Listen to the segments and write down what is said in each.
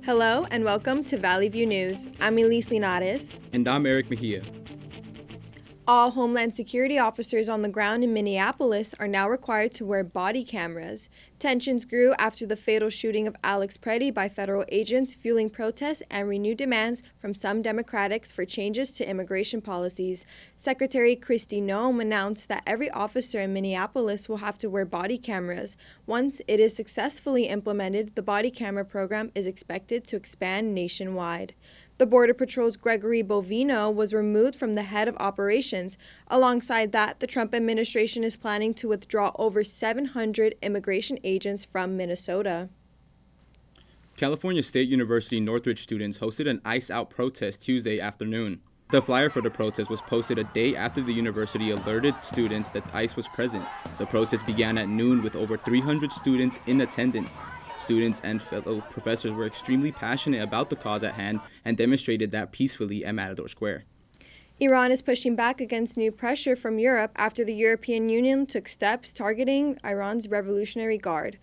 Hello and welcome to Valley View News. I'm Elise Linares. And I'm Erick Mejia. All Homeland Security officers on the ground in Minneapolis are now required to wear body cameras. Tensions grew after the fatal shooting of Alex Preddy by federal agents, fueling protests and renewed demands from some Democrats for changes to immigration policies. Secretary Kristi Noem announced that every officer in Minneapolis will have to wear body cameras. Once it is successfully implemented, the body camera program is expected to expand nationwide. The Border Patrol's Gregory Bovino was removed from the head of operations. Alongside that, the Trump administration is planning to withdraw over 700 immigration agents from Minnesota. California State University Northridge students hosted an ICE Out protest Tuesday afternoon. The flyer for the protest was posted a day after the university alerted students that ICE was present. The protest began at noon with over 300 students in attendance. Students and fellow professors were extremely passionate about the cause at hand and demonstrated that peacefully at Matador Square. Iran is pushing back against new pressure from Europe after the European Union took steps targeting Iran's Revolutionary Guard.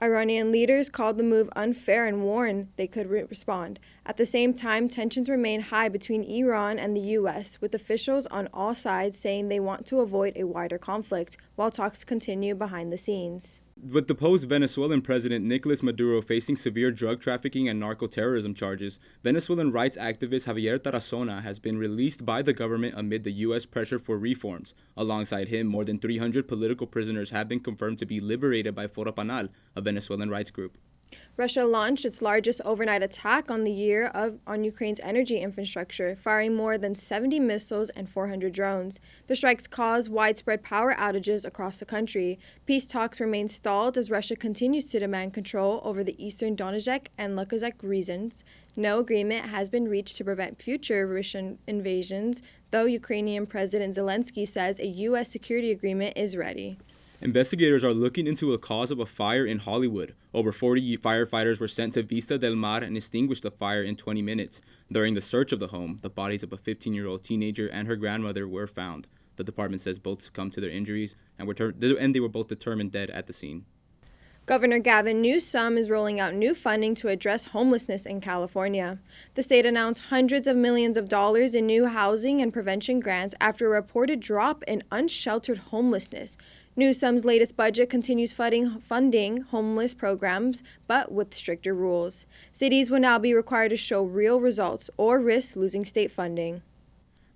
Iranian leaders called the move unfair and warned they could respond. At the same time, tensions remain high between Iran and the U.S., with officials on all sides saying they want to avoid a wider conflict, while talks continue behind the scenes. With the post-Venezuelan president Nicolas Maduro facing severe drug trafficking and narco-terrorism charges, Venezuelan rights activist Javier Tarazona has been released by the government amid the U.S. pressure for reforms. Alongside him, more than 300 political prisoners have been confirmed to be liberated by Foro Penal, a Venezuelan rights group. Russia launched its largest overnight attack on the year on Ukraine's energy infrastructure, firing more than 70 missiles and 400 drones. The strikes caused widespread power outages across the country. Peace talks remain stalled as Russia continues to demand control over the eastern Donetsk and Luhansk regions. No agreement has been reached to prevent future Russian invasions, though Ukrainian President Zelensky says a U.S. security agreement is ready. Investigators are looking into the cause of a fire in Hollywood. Over 40 firefighters were sent to Vista del Mar and extinguished the fire in 20 minutes. During the search of the home, the bodies of a 15-year-old teenager and her grandmother were found. The department says both succumbed to their injuries and they were both determined dead at the scene. Governor Gavin Newsom is rolling out new funding to address homelessness in California. The state announced hundreds of millions of dollars in new housing and prevention grants after a reported drop in unsheltered homelessness. Newsom's latest budget continues funding homeless programs, but with stricter rules. Cities will now be required to show real results or risk losing state funding.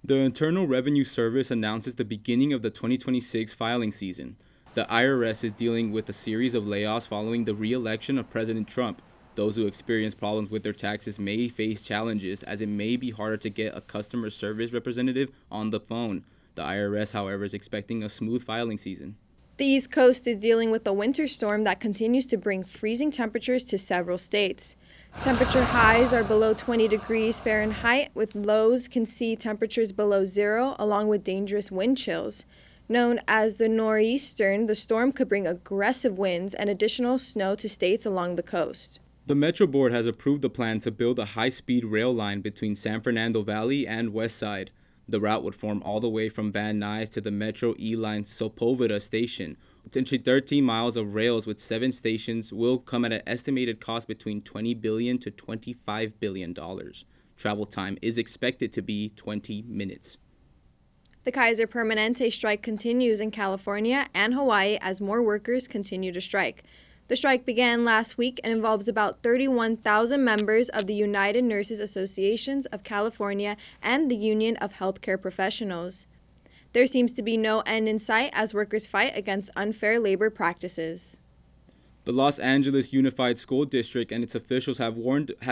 The Internal Revenue Service announces the beginning of the 2026 filing season. The IRS is dealing with a series of layoffs following the re-election of President Trump. Those who experience problems with their taxes may face challenges, as it may be harder to get a customer service representative on the phone. The IRS, however, is expecting a smooth filing season. The East Coast is dealing with a winter storm that continues to bring freezing temperatures to several states. Temperature highs are below 20 degrees Fahrenheit, with lows can see temperatures below zero, along with dangerous wind chills. Known as the nor'easter, the storm could bring aggressive winds and additional snow to states along the coast. The Metro Board has approved a plan to build a high-speed rail line between San Fernando Valley and West Side. The route would form all the way from Van Nuys to the Metro E-Line Sepulveda station. Potentially 13 miles of rails with 7 stations will come at an estimated cost between $20 billion to $25 billion. Travel time is expected to be 20 minutes. The Kaiser Permanente strike continues in California and Hawaii as more workers continue to strike. The strike began last week and involves about 31,000 members of the United Nurses Associations of California and the Union of Healthcare Professionals. There seems to be no end in sight as workers fight against unfair labor practices. The Los Angeles Unified School District and its officials have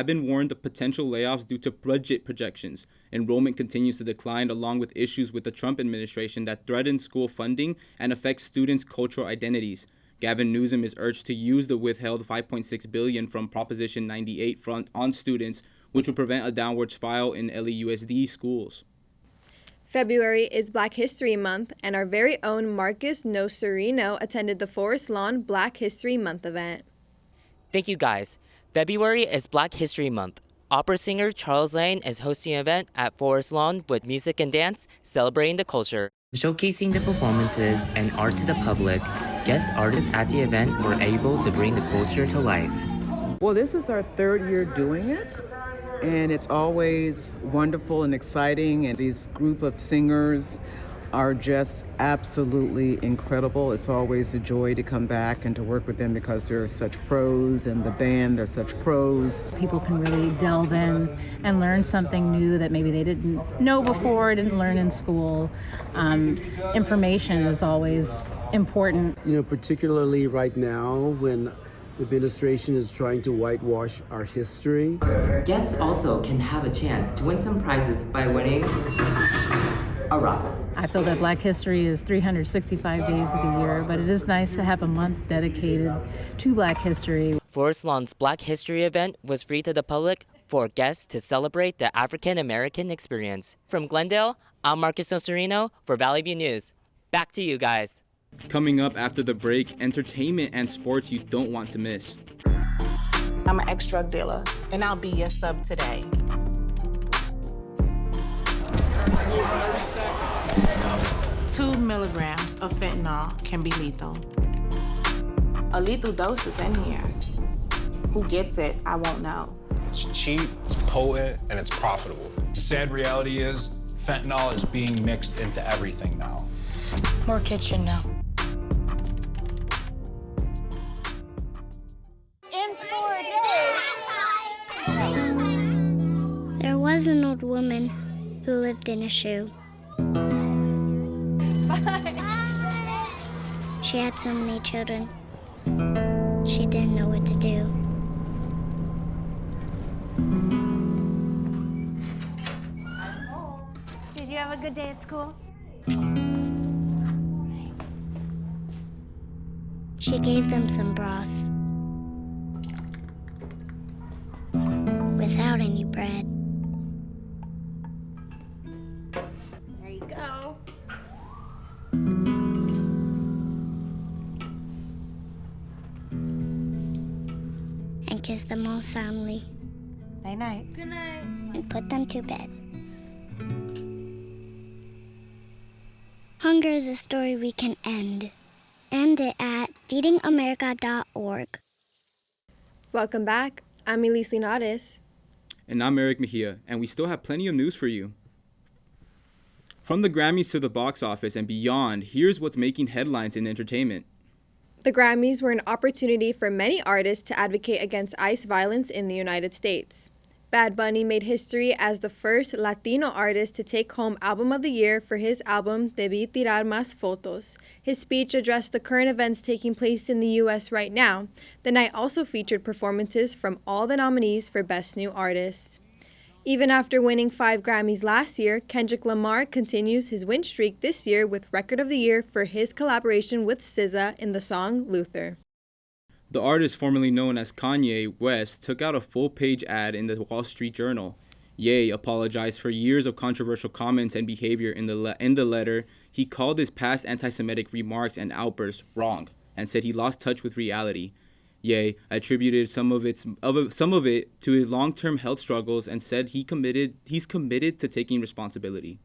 been warned of potential layoffs due to budget projections. Enrollment continues to decline, along with issues with the Trump administration that threaten school funding and affect students' cultural identities. Gavin Newsom is urged to use the withheld $5.6 billion from Proposition 98 on students, which would prevent a downward spiral in LAUSD schools. February is Black History Month, and our very own Marcus Nocerino attended the Forest Lawn Black History Month event. Thank you, guys. February is Black History Month. Opera singer Charles Lane is hosting an event at Forest Lawn with music and dance, celebrating the culture. Showcasing the performances and art to the public, guest artists at the event were able to bring the culture to life. Well, this is our third year doing it, and it's always wonderful and exciting, and these group of singers are just absolutely incredible. It's always a joy to come back and to work with them because they're such pros, and the band, they're such pros. People can really delve in and learn something new that maybe they didn't know before, didn't learn in school. Information is always important. You know, particularly right now when the administration is trying to whitewash our history. Guests also can have a chance to win some prizes by winning a raffle. I feel that Black History is 365 days of the year, but it is nice to have a month dedicated to Black History. Forest Lawn's Black History event was free to the public for guests to celebrate the African American experience. From Glendale, I'm Marcus Nocerino for Valley View News. Back to you guys. Coming up after the break, entertainment and sports you don't want to miss. I'm an ex-drug dealer, and I'll be your sub today. Two milligrams of fentanyl can be lethal. A lethal dose is in here. Who gets it, I won't know. It's cheap, it's potent, and it's profitable. The sad reality is fentanyl is being mixed into everything now. More kids should know. In 4 days. There was an old woman who lived in a shoe. She had so many children. She didn't know what to do. Did you have a good day at school? She gave them some broth without any bread. There you go. And kissed them all soundly. Night night. Good night. And put them to bed. Hunger is a story we can end. End it at feedingamerica.org. Welcome back. I'm Elise Linares. And I'm Erick Mejia, and we still have plenty of news for you. From the Grammys to the box office and beyond, here's what's making headlines in entertainment. The Grammys were an opportunity for many artists to advocate against ICE violence in the United States. Bad Bunny made history as the first Latino artist to take home Album of the Year for his album Debí Tirar Más Fotos. His speech addressed the current events taking place in the U.S. right now. The night also featured performances from all the nominees for Best New Artist. Even after winning 5 Grammys last year, Kendrick Lamar continues his win streak this year with Record of the Year for his collaboration with SZA in the song Luther. The artist formerly known as Kanye West took out a full-page ad in the Wall Street Journal. Ye apologized for years of controversial comments and behavior in the letter. He called his past anti-Semitic remarks and outbursts wrong and said he lost touch with reality. Ye attributed some of it to his long-term health struggles and said he's committed to taking responsibility.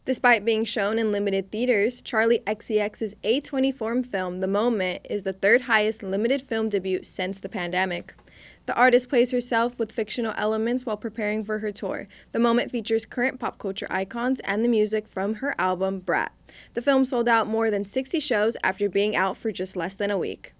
Despite being shown in limited theaters, Charli XCX's A24 film, The Moment, is the third highest limited film debut since the pandemic. The artist plays herself with fictional elements while preparing for her tour. The Moment features current pop culture icons and the music from her album, Brat. The film sold out more than 60 shows after being out for just less than a week.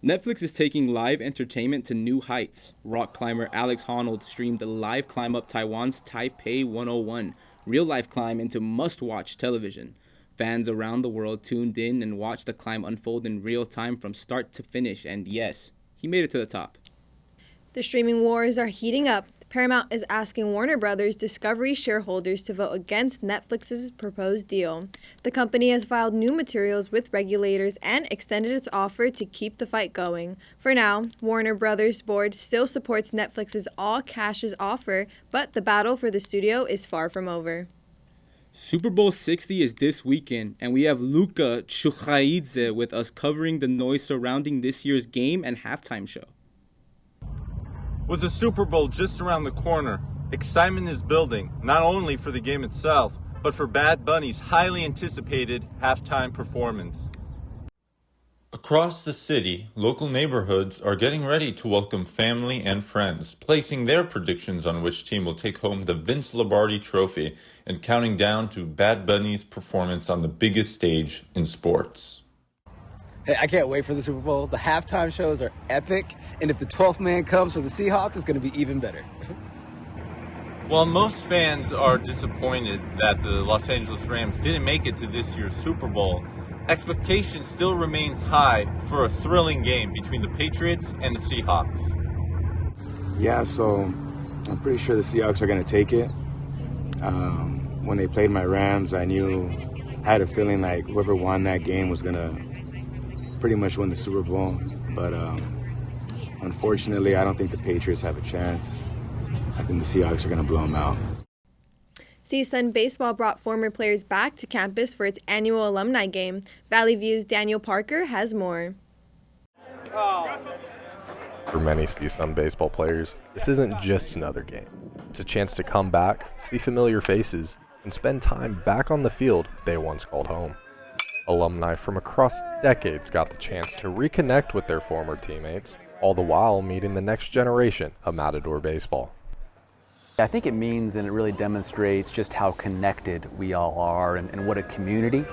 Netflix is taking live entertainment to new heights. Rock climber Alex Honnold streamed the live climb up Taiwan's Taipei 101 real-life climb into must-watch television. Fans around the world tuned in and watched the climb unfold in real time from start to finish, and yes, he made it to the top. The streaming wars are heating up. Paramount is asking Warner Brothers Discovery shareholders to vote against Netflix's proposed deal. The company has filed new materials with regulators and extended its offer to keep the fight going. For now, Warner Brothers board still supports Netflix's all-cash offer, but the battle for the studio is far from over. Super Bowl 60 is this weekend, and we have Luka Chkhaidze with us covering the noise surrounding this year's game and halftime show. With the Super Bowl just around the corner, excitement is building, not only for the game itself, but for Bad Bunny's highly anticipated halftime performance. Across the city, local neighborhoods are getting ready to welcome family and friends, placing their predictions on which team will take home the Vince Lombardi Trophy and counting down to Bad Bunny's performance on the biggest stage in sports. Hey, I can't wait for the Super Bowl. The halftime shows are epic, and if the 12th man comes for the Seahawks, it's going to be even better. While most fans are disappointed that the Los Angeles Rams didn't make it to this year's Super Bowl, expectation still remains high for a thrilling game between the Patriots and the Seahawks. Yeah, so I'm pretty sure the Seahawks are going to take it. When they played my Rams, I had a feeling like whoever won that game was going to pretty much win the Super Bowl. But unfortunately, I don't think the Patriots have a chance. I think the Seahawks are going to blow them out. CSUN Baseball brought former players back to campus for its annual alumni game. Valley View's Daniel Parker has more. For many CSUN baseball players, this isn't just another game. It's a chance to come back, see familiar faces, and spend time back on the field they once called home. Alumni from across decades got the chance to reconnect with their former teammates, all the while meeting the next generation of Matador baseball. I think it means and it really demonstrates just how connected we all are and what a community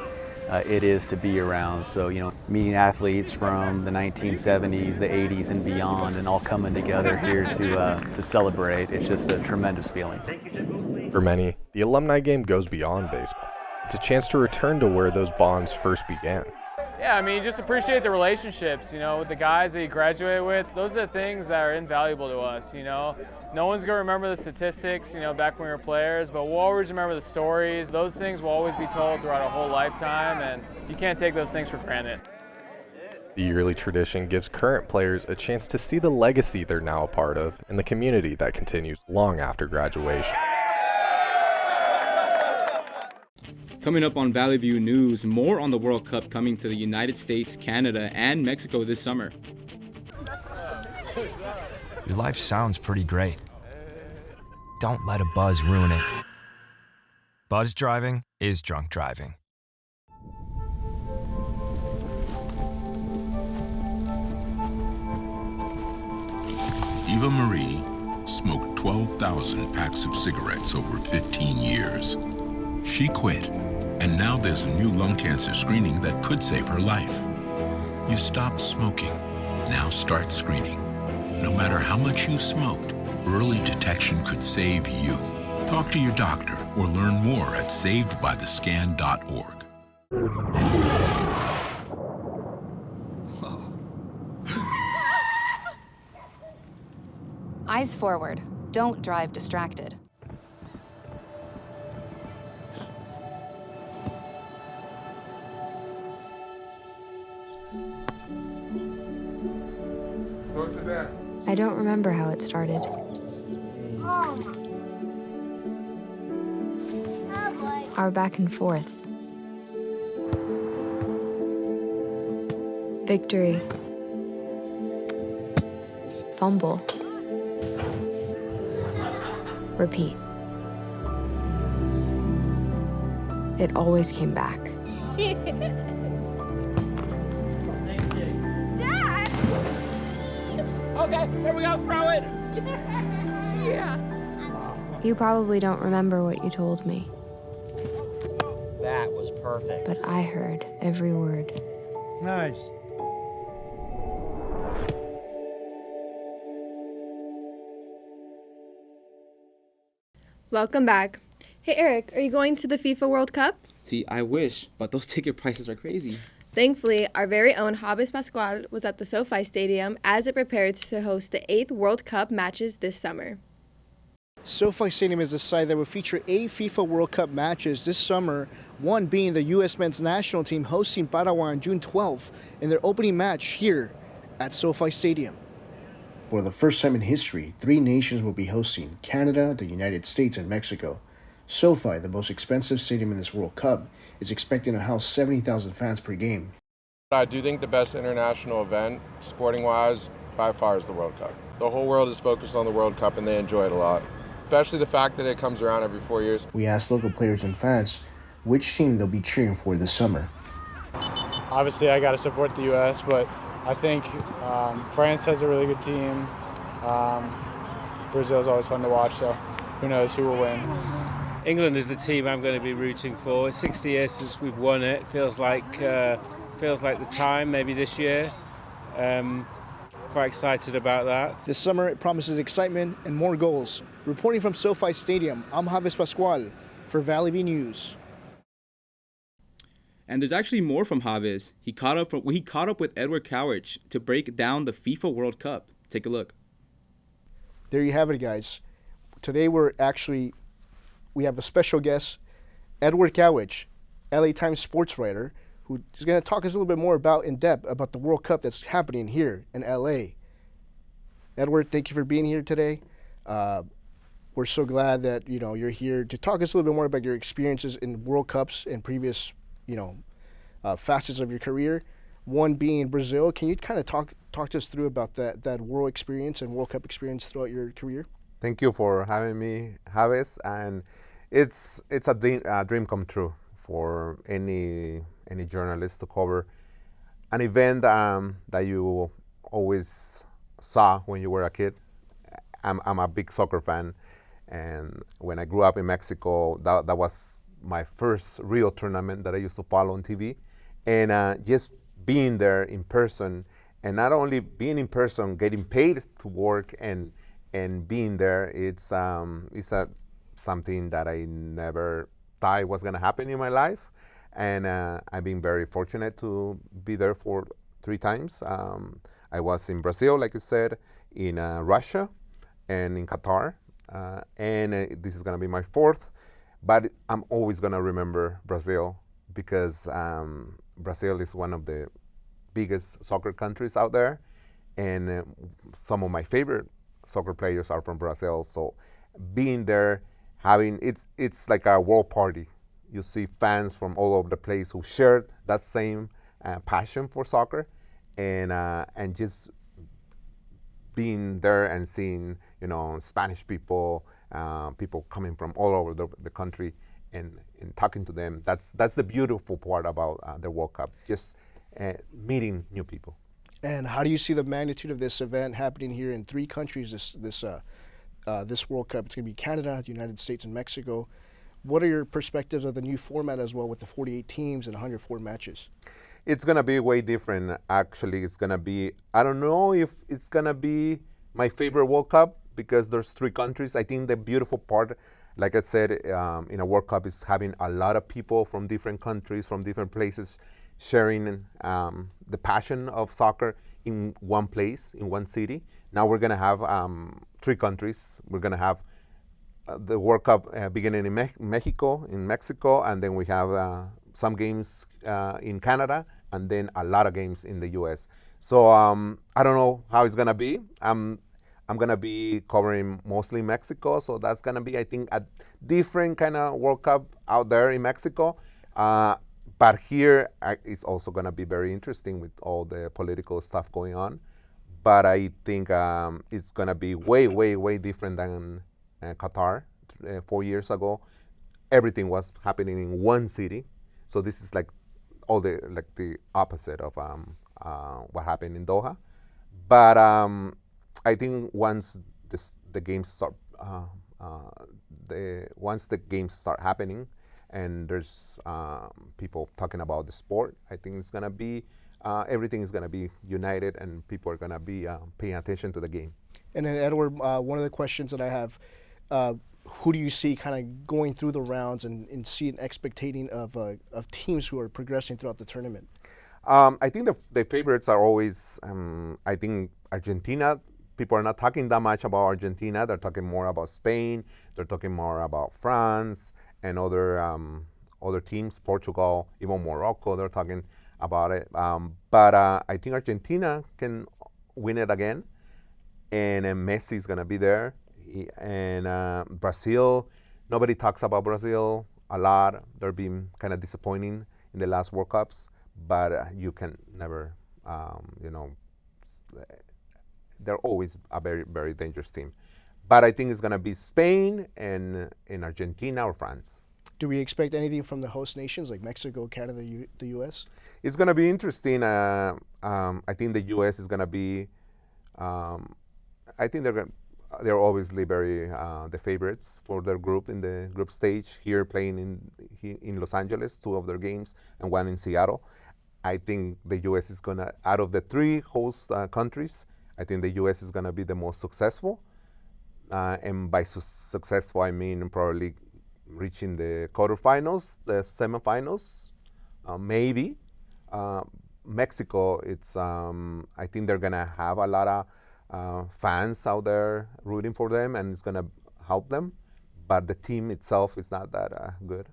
it is to be around. So, meeting athletes from the 1970s, the 80s and beyond and all coming together here to celebrate, it's just a tremendous feeling. For many, the alumni game goes beyond baseball. It's a chance to return to where those bonds first began. Yeah, just appreciate the relationships, with the guys that you graduate with. Those are the things that are invaluable to us, No one's going to remember the statistics, back when we were players, but we'll always remember the stories. Those things will always be told throughout our whole lifetime, and you can't take those things for granted. The yearly tradition gives current players a chance to see the legacy they're now a part of and the community that continues long after graduation. Coming up on Valley View News, more on the World Cup coming to the United States, Canada, and Mexico this summer. Your life sounds pretty great. Don't let a buzz ruin it. Buzz driving is drunk driving. Eva Marie smoked 12,000 packs of cigarettes over 15 years. She quit, and now there's a new lung cancer screening that could save her life. You stopped smoking, now start screening. No matter how much you smoked, early detection could save you. Talk to your doctor or learn more at savedbythescan.org. Eyes forward. Don't drive distracted. I don't remember how it started. Our back and forth. Victory. Fumble. Repeat. It always came back. Dad! Okay, here we go, throw it! Yeah. You probably don't remember what you told me, That was perfect. but I heard every word. Nice. Welcome back. Hey Eric, are you going to the FIFA World Cup? See, I wish, but those ticket prices are crazy. Thankfully, our very own Habis Pascual was at the SoFi Stadium as it prepared to host the 8th World Cup matches this summer. SoFi Stadium is a site that will feature 8 FIFA World Cup matches this summer, one being the U.S. men's national team hosting Paraguay on June 12th in their opening match here at SoFi Stadium. For the first time in history, 3 nations will be hosting: Canada, the United States, and Mexico. SoFi, the most expensive stadium in this World Cup, is expecting to house 70,000 fans per game. I do think the best international event, sporting-wise, by far is the World Cup. The whole world is focused on the World Cup and they enjoy it a lot, especially the fact that it comes around every 4 years. We asked local players and fans which team they'll be cheering for this summer. obviously I got to support the U.S., but I think France has a really good team. Brazil's always fun to watch, so who knows who will win. England is the team I'm going to be rooting for. It's 60 years since we've won it. Feels like the time, maybe this year. Quite excited about that. This summer, it promises excitement and more goals. Reporting from SoFi Stadium, I'm Pascual for Valley V News. And there's actually more from Javes. He caught up with Edward Cowich to break down the FIFA World Cup. Take a look. There you have it, guys. Today we have a special guest, Edward Cowich, LA Times sports writer, who is going to talk us a little bit more in depth about the World Cup that's happening here in LA. Edward, thank you for being here today. We're so glad that you're here to talk us a little bit more about your experiences in World Cups and previous facets of your career. One being Brazil. Can you kind of talk to us through about that World experience and World Cup experience throughout your career? Thank you for having me, Javes, and it's a dream come true for any journalist to cover an event that you always saw when you were a kid. I'm a big soccer fan, and when I grew up in Mexico, that was my first real tournament that I used to follow on TV, and just being there in person, and not only being in person, getting paid to work and being there, it's something that I never thought was going to happen in my life, and I've been very fortunate to be there for 3 times. I was in Brazil, like you said, in Russia, and in Qatar, and this is going to be my 4th, but I'm always going to remember Brazil because Brazil is one of the biggest soccer countries out there, and some of my favorite soccer players are from Brazil. So being there, it's like a world party. You see fans from all over the place who shared that same passion for soccer, and just being there and seeing Spanish people, people coming from all over the country, and talking to them. That's the beautiful part about the World Cup, just meeting new people. And how do you see the magnitude of this event happening here in 3 countries this World Cup? It's going to be Canada, the United States, and Mexico. What are your perspectives of the new format as well, with the 48 teams and 104 matches? It's going to be way different. Actually, it's going to be, I don't know if it's going to be my favorite World Cup because there's 3 countries. I think the beautiful part, like I said, in a World Cup is having a lot of people from different countries, from different places, sharing the passion of soccer in one place, in one city. Now we're going to have 3 countries. We're going to have the World Cup beginning in Mexico, and then we have some games in Canada, and then a lot of games in the U.S. So I don't know how it's going to be. I'm going to be covering mostly Mexico, so that's going to be, I think, a different kind of World Cup out there in Mexico. But here, it's also going to be very interesting with all the political stuff going on. But I think it's going to be way, way, way different than Qatar 4 years ago. Everything was happening in one city. So this is like the opposite of what happened in Doha. But I think once the games start happening, and there's people talking about the sport, I think it's gonna be everything is gonna be united, and people are gonna be paying attention to the game. And then Edward, one of the questions that I have, who do you see kind of going through the rounds and seeing expectating of teams who are progressing throughout the tournament? I think the favorites are always, I think Argentina. People are not talking that much about Argentina. They're talking more about Spain. They're talking more about France and other teams, Portugal, even Morocco. They're talking about it. But I think Argentina can win it again, and Messi is gonna be there. And Brazil, nobody talks about Brazil a lot. They're being kind of disappointing in the last World Cups, but you can never, they're always a very, very dangerous team. But I think it's going to be Spain and in Argentina or France. Do we expect anything from the host nations like Mexico, Canada, the U.S.? It's going to be interesting. I think the U.S. is going to be. I think they're obviously very the favorites for their group in the group stage. Here playing in Los Angeles, 2 of their games, and 1 in Seattle. I think the U.S. is going to, out of the 3 host countries, I think the U.S. is going to be the most successful. And by successful, I mean probably reaching the quarterfinals, the semifinals, maybe. Mexico, I think they're going to have a lot of fans out there rooting for them, and it's going to help them. But the team itself is not that good.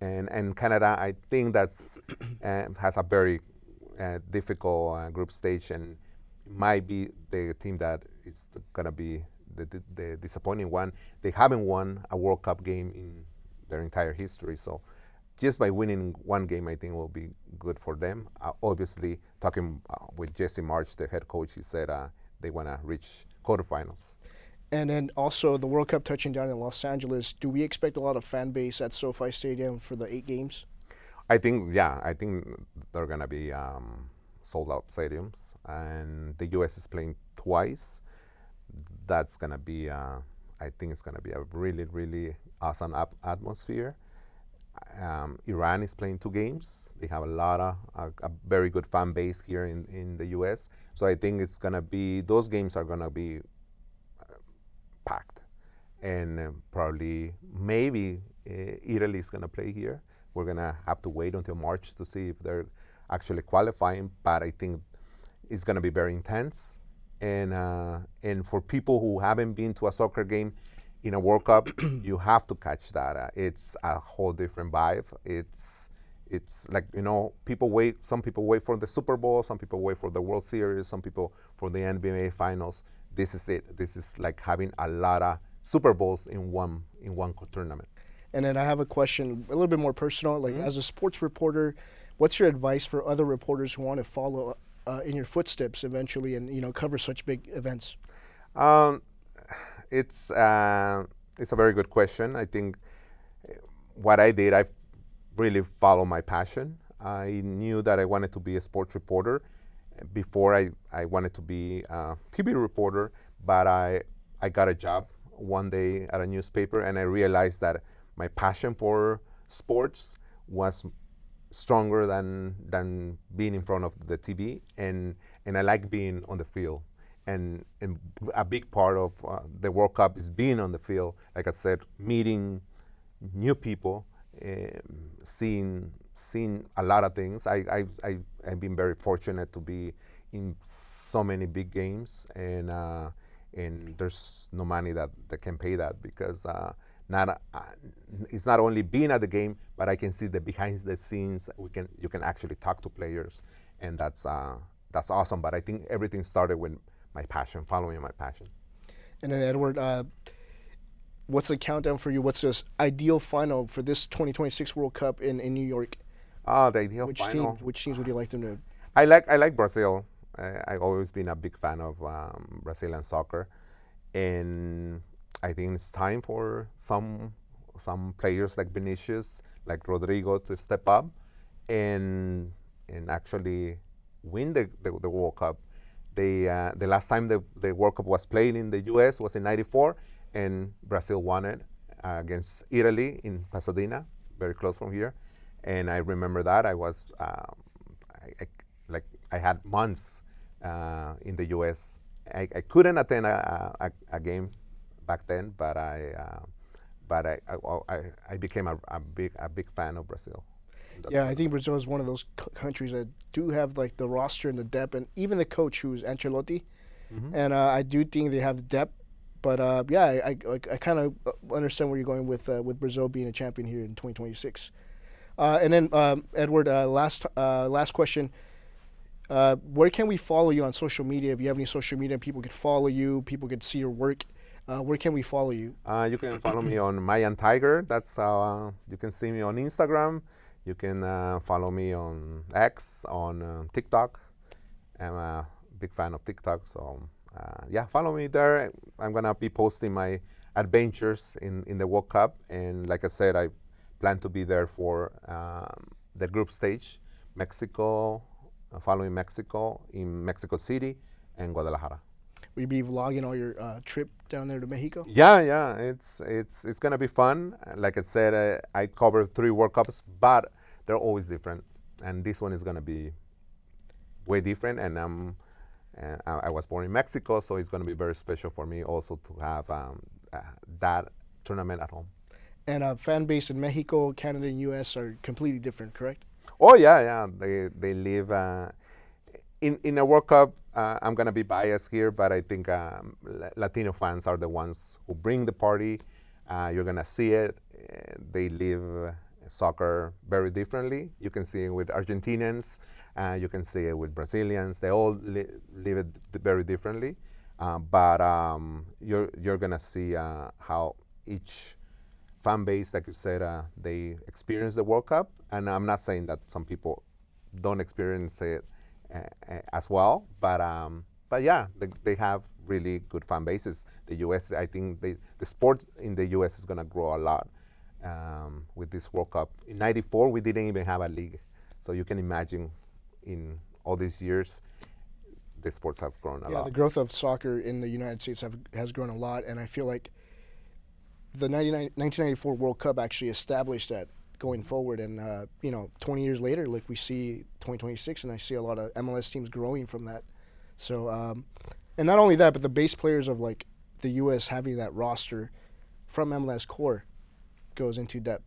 And Canada, I think that's has a very difficult group stage, and might be the team that is going to be the disappointing one. They haven't won a World Cup game in their entire history, so just by winning 1 game, I think will be good for them. Obviously, talking with Jesse March, the head coach, he said they want to reach quarterfinals. And then also the World Cup touching down in Los Angeles. Do we expect a lot of fan base at SoFi Stadium for the 8 games? I think they're going to be sold out stadiums. And the U.S. is playing twice. That's going to be, I think it's going to be a really, really awesome atmosphere. Iran is playing 2 games. They have a very good fan base here in the U.S. So I think it's going to be, those games are going to be packed, and probably maybe Italy is going to play here. We're going to have to wait until March to see if they're actually qualifying, but I think it's going to be very intense. And for people who haven't been to a soccer game in a World Cup, you have to catch that. It's a whole different vibe. It's like, people wait. Some people wait for the Super Bowl. Some people wait for the World Series. Some people for the NBA Finals. This is it. This is like having a lot of Super Bowls in one tournament. And then I have a question, a little bit more personal. Like, as a sports reporter, what's your advice for other reporters who want to follow in your footsteps eventually and cover such big events? It's a very good question. I think what I did, I really followed my passion. I knew that I wanted to be a sports reporter. Before I wanted to be a TV reporter, but I got a job one day at a newspaper, and I realized that my passion for sports was stronger than being in front of the TV, and I like being on the field. And a big part of the World Cup is being on the field. Like I said, meeting new people, seeing a lot of things. I've been very fortunate to be in so many big games, and there's no money that can pay that, because it's not only being at the game, but I can see the behind the scenes. You can actually talk to players, and that's awesome. But I think everything started with my passion, following my passion. And then Edward, what's the countdown for you? What's this ideal final for this 2026 World Cup in New York? The ideal final. Which teams would you like them to? I like Brazil. I've always been a big fan of Brazilian soccer, and I think it's time for some players like Vinicius, like Rodrigo, to step up and actually win the World Cup. The last time the World Cup was played in the U.S. was in '94, and Brazil won it against Italy in Pasadena, very close from here. And I remember that I was I had months in the U.S. I couldn't attend a game back then, but I became a big fan of Brazil. Yeah, I think Brazil is one of those countries that do have like the roster and the depth, and even the coach, who's Ancelotti. And I do think they have the depth. But yeah, I kind of understand where you're going with Brazil being a champion here in 2026. And then Edward, last question. Where can we follow you on social media? If you have any social media, people could follow you. People could see your work. Where can we follow you? You can follow me on Mayan Tiger. That's you can see me on Instagram. You can follow me on X, on TikTok. I'm a big fan of TikTok, so yeah, follow me there. I'm gonna be posting my adventures in the World Cup, and like I said, I plan to be there for the group stage, Mexico, following Mexico, in Mexico City and Guadalajara. Will you be vlogging all your trip down there to Mexico? Yeah, it's gonna be fun. Like I said, I covered 3 World Cups, but they're always different, and this one is gonna be way different. And I was born in Mexico, so it's gonna be very special for me also to have that tournament at home. And fan base in Mexico, Canada, and U.S. are completely different, correct? Oh yeah. They live in a World Cup. I'm gonna be biased here, but I think Latino fans are the ones who bring the party. You're gonna see it. They live soccer very differently. You can see it with Argentinians. You can see it with Brazilians. They all live it very differently. But you're gonna see how each fan base, like you said, they experience the World Cup. And I'm not saying that some people don't experience it as well, but yeah, they have really good fan bases. The U.S., I think the sport in the U.S. is gonna grow a lot with this World Cup. In '94, we didn't even have a league, so you can imagine in all these years, the sports has grown a lot. Yeah, the growth of soccer in the United States has grown a lot, and I feel like the 1994 World Cup actually established that going forward. And 20 years later, like we see 2026, and I see a lot of MLS teams growing from that. So, and not only that, but the base players of like the U.S. having that roster from MLS core goes into depth.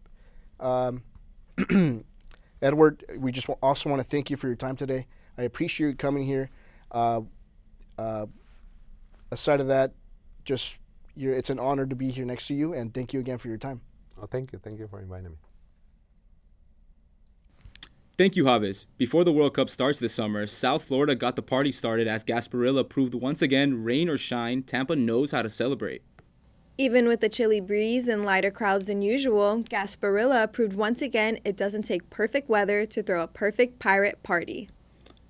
Edward, we just also want to thank you for your time today. I appreciate you coming here. Aside of that, it's an honor to be here next to you, and thank you again for your time. Oh, thank you for inviting me. Thank you, Javes. Before the World Cup starts this summer, South Florida got the party started as Gasparilla proved once again, rain or shine, Tampa knows how to celebrate. Even with the chilly breeze and lighter crowds than usual, Gasparilla proved once again it doesn't take perfect weather to throw a perfect pirate party.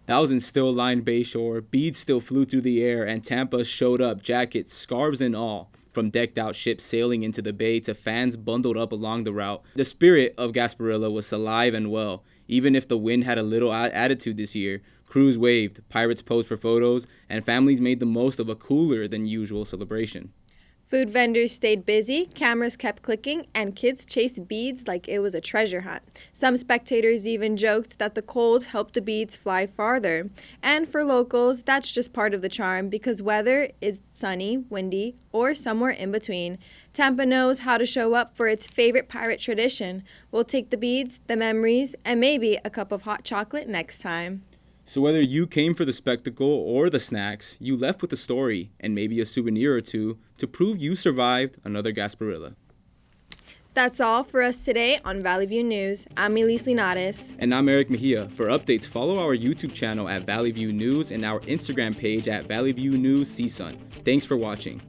Thousands still lined Bayshore, beads still flew through the air, and Tampa showed up, jackets, scarves and all. From decked-out ships sailing into the bay to fans bundled up along the route, the spirit of Gasparilla was alive and well. Even if the wind had a little attitude this year, crews waved, pirates posed for photos, and families made the most of a cooler than usual celebration. Food vendors stayed busy, cameras kept clicking, and kids chased beads like it was a treasure hunt. Some spectators even joked that the cold helped the beads fly farther. And for locals, that's just part of the charm because whether it's sunny, windy, or somewhere in between, Tampa knows how to show up for its favorite pirate tradition. We'll take the beads, the memories, and maybe a cup of hot chocolate next time. So whether you came for the spectacle or the snacks, you left with a story and maybe a souvenir or two to prove you survived another Gasparilla. That's all for us today on Valley View News. I'm Elise Linares. And I'm Erick Mejia. For updates, follow our YouTube channel at Valley View News and our Instagram page at Valley View News CSUN. Thanks for watching.